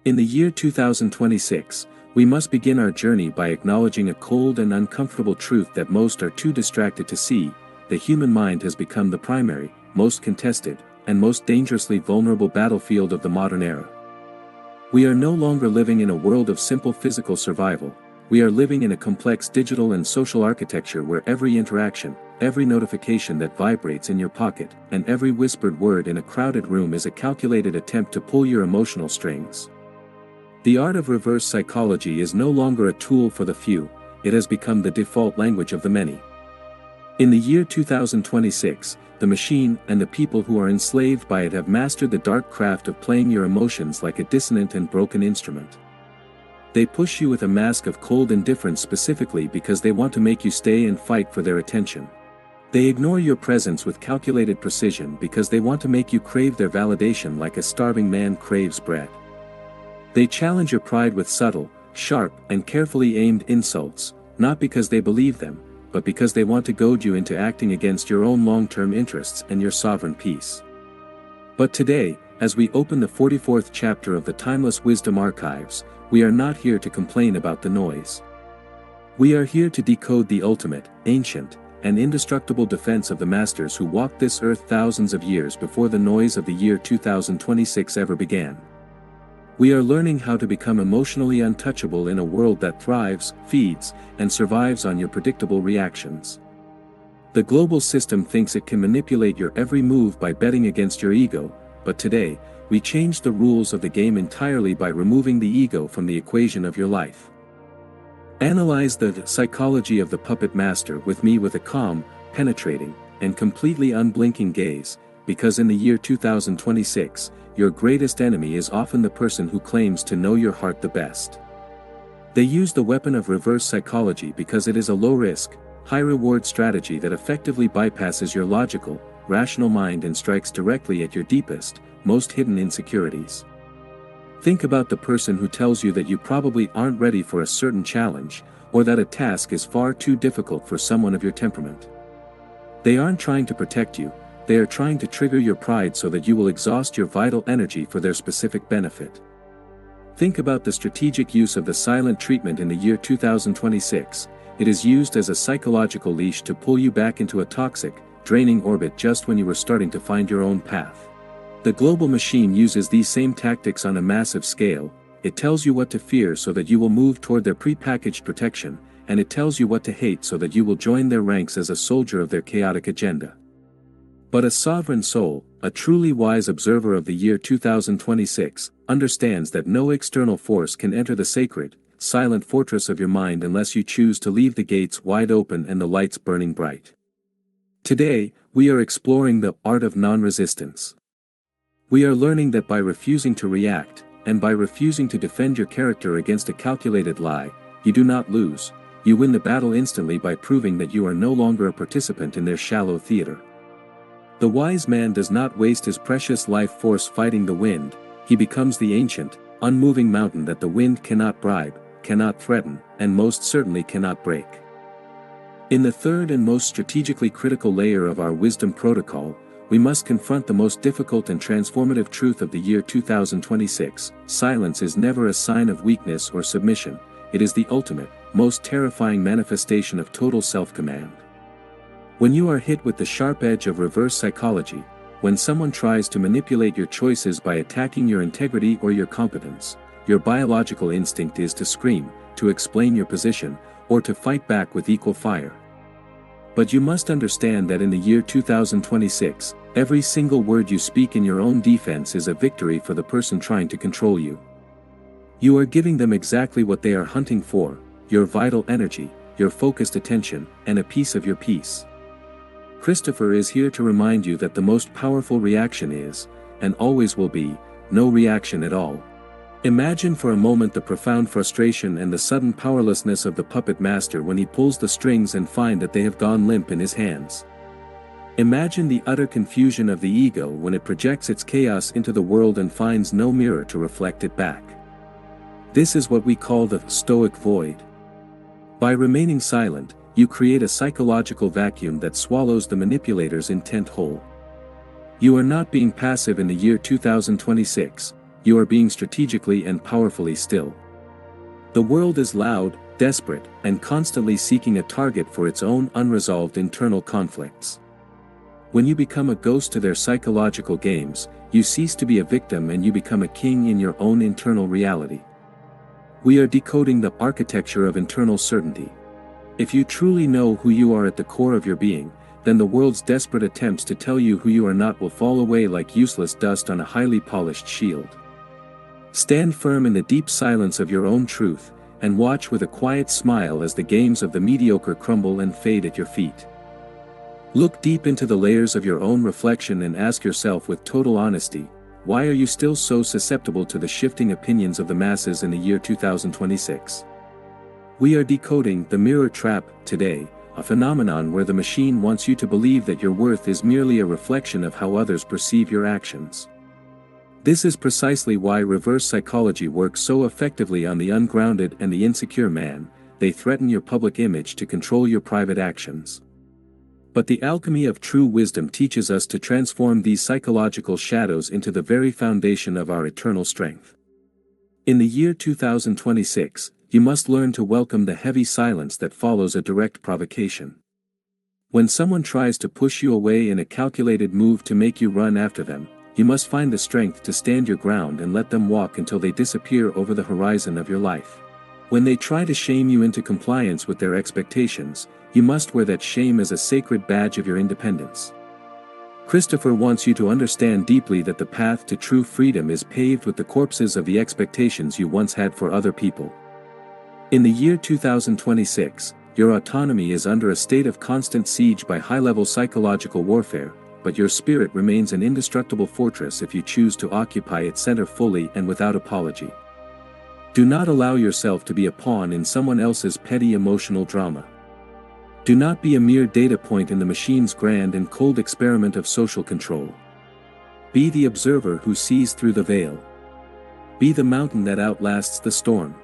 In the year 2026, we must begin our journey by acknowledging a cold and uncomfortable truth that most are too distracted to see: the human mind has become the primary, most contested, and most dangerously vulnerable battlefield of the modern era. We are no longer living in a world of simple physical survival. We are living in a complex digital and social architecture where every interaction, every notification that vibrates in your pocket, and every whispered word in a crowded room is a calculated attempt to pull your emotional strings. The art of reverse psychology is no longer a tool for the few, it has become the default language of the many. In the year 2026, the machine and the people who are enslaved by it have mastered the dark craft of playing your emotions like a dissonant and broken instrument. They push you with a mask of cold indifference specifically because they want to make you stay and fight for their attention. They ignore your presence with calculated precision because they want to make you crave their validation like a starving man craves bread. They challenge your pride with subtle, sharp, and carefully aimed insults, not because they believe them, but because they want to goad you into acting against your own long-term interests and your sovereign peace. But today, as we open the 44th chapter of the Timeless Wisdom Archives, we are not here to complain about the noise. We are here to decode the ultimate, ancient, and indestructible defense of the masters who walked this earth thousands of years before the noise of the year 2026 ever began. We are learning how to become emotionally untouchable in a world that thrives, feeds, and survives on your predictable reactions. The global system thinks it can manipulate your every move by betting against your ego, but today, we change the rules of the game entirely by removing the ego from the equation of your life. Analyze the psychology of the puppet master with me with a calm, penetrating, and completely unblinking gaze, because in the year 2026, your greatest enemy is often the person who claims to know your heart the best. They use the weapon of reverse psychology because it is a low-risk, high-reward strategy that effectively bypasses your logical, rational mind and strikes directly at your deepest, most hidden insecurities. Think about the person who tells you that you probably aren't ready for a certain challenge, or that a task is far too difficult for someone of your temperament. They aren't trying to protect you, they are trying to trigger your pride so that you will exhaust your vital energy for their specific benefit. Think about the strategic use of the silent treatment in the year 2026. It is used as a psychological leash to pull you back into a toxic, draining orbit just when you were starting to find your own path. The global machine uses these same tactics on a massive scale. It tells you what to fear so that you will move toward their pre-packaged protection, and it tells you what to hate so that you will join their ranks as a soldier of their chaotic agenda. But a sovereign soul, a truly wise observer of the year 2026, understands that no external force can enter the sacred, silent fortress of your mind unless you choose to leave the gates wide open and the lights burning bright. Today, we are exploring the art of non-resistance. We are learning that by refusing to react, and by refusing to defend your character against a calculated lie, you do not lose, you win the battle instantly by proving that you are no longer a participant in their shallow theater. The wise man does not waste his precious life force fighting the wind, he becomes the ancient, unmoving mountain that the wind cannot bribe, cannot threaten, and most certainly cannot break. In the third and most strategically critical layer of our wisdom protocol, we must confront the most difficult and transformative truth of the year 2026. Silence is never a sign of weakness or submission, it is the ultimate, most terrifying manifestation of total self-command. When you are hit with the sharp edge of reverse psychology, when someone tries to manipulate your choices by attacking your integrity or your competence, your biological instinct is to scream, to explain your position, or to fight back with equal fire. But you must understand that in the year 2026, every single word you speak in your own defense is a victory for the person trying to control you. You are giving them exactly what they are hunting for: your vital energy, your focused attention, and a piece of your peace. Christopher is here to remind you that the most powerful reaction is, and always will be, no reaction at all. Imagine for a moment the profound frustration and the sudden powerlessness of the puppet master when he pulls the strings and finds that they have gone limp in his hands. Imagine the utter confusion of the ego when it projects its chaos into the world and finds no mirror to reflect it back. This is what we call the Stoic Void. By remaining silent, you create a psychological vacuum that swallows the manipulator's intent whole. You are not being passive in the year 2026, you are being strategically and powerfully still. The world is loud, desperate, and constantly seeking a target for its own unresolved internal conflicts. When you become a ghost to their psychological games, you cease to be a victim and you become a king in your own internal reality. We are decoding the architecture of internal certainty. If you truly know who you are at the core of your being, then the world's desperate attempts to tell you who you are not will fall away like useless dust on a highly polished shield. Stand firm in the deep silence of your own truth, and watch with a quiet smile as the games of the mediocre crumble and fade at your feet. Look deep into the layers of your own reflection and ask yourself with total honesty, why are you still so susceptible to the shifting opinions of the masses in the year 2026? We are decoding the mirror trap today, a phenomenon where the machine wants you to believe that your worth is merely a reflection of how others perceive your actions. This is precisely why reverse psychology works so effectively on the ungrounded and the insecure man. They threaten your public image to control your private actions. But the alchemy of true wisdom teaches us to transform these psychological shadows into the very foundation of our eternal strength. In the year 2026, you must learn to welcome the heavy silence that follows a direct provocation. When someone tries to push you away in a calculated move to make you run after them, you must find the strength to stand your ground and let them walk until they disappear over the horizon of your life. When they try to shame you into compliance with their expectations, you must wear that shame as a sacred badge of your independence. Christopher wants you to understand deeply that the path to true freedom is paved with the corpses of the expectations you once had for other people. In the year 2026, your autonomy is under a state of constant siege by high-level psychological warfare, but your spirit remains an indestructible fortress if you choose to occupy its center fully and without apology. Do not allow yourself to be a pawn in someone else's petty emotional drama. Do not be a mere data point in the machine's grand and cold experiment of social control. Be the observer who sees through the veil. Be the mountain that outlasts the storm.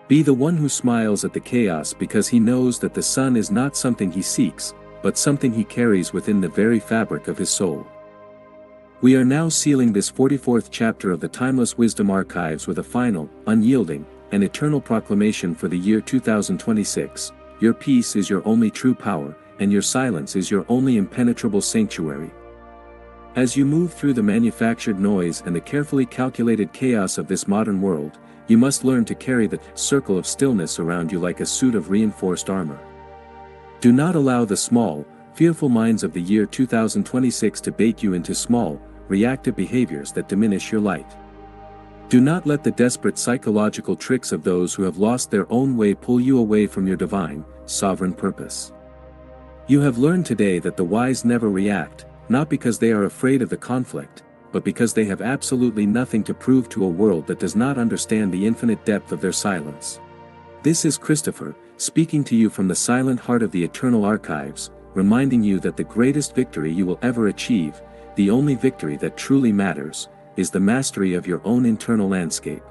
Be the one who smiles at the chaos because he knows that the sun is not something he seeks, but something he carries within the very fabric of his soul. We are now sealing this 44th chapter of the Timeless Wisdom Archives with a final, unyielding, and eternal proclamation for the year 2026. Your peace is your only true power, and your silence is your only impenetrable sanctuary. As you move through the manufactured noise and the carefully calculated chaos of this modern world, you must learn to carry the circle of stillness around you like a suit of reinforced armor. Do not allow the small, fearful minds of the year 2026 to bait you into small, reactive behaviors that diminish your light. Do not let the desperate psychological tricks of those who have lost their own way pull you away from your divine, sovereign purpose. You have learned today that the wise never react, not because they are afraid of the conflict, but because they have absolutely nothing to prove to a world that does not understand the infinite depth of their silence. This is Christopher, speaking to you from the silent heart of the eternal archives, reminding you that the greatest victory you will ever achieve, the only victory that truly matters, is the mastery of your own internal landscape.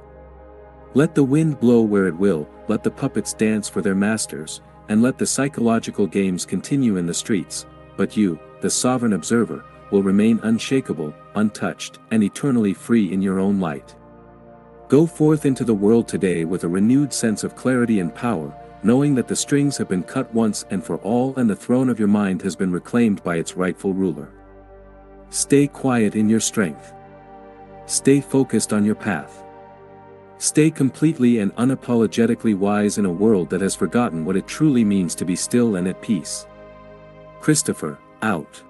Let the wind blow where it will, let the puppets dance for their masters, and let the psychological games continue in the streets, but you, the sovereign observer, will remain unshakable, untouched, and eternally free in your own light. Go forth into the world today with a renewed sense of clarity and power, knowing that the strings have been cut once and for all and the throne of your mind has been reclaimed by its rightful ruler. Stay quiet in your strength. Stay focused on your path. Stay completely and unapologetically wise in a world that has forgotten what it truly means to be still and at peace. Christopher, out.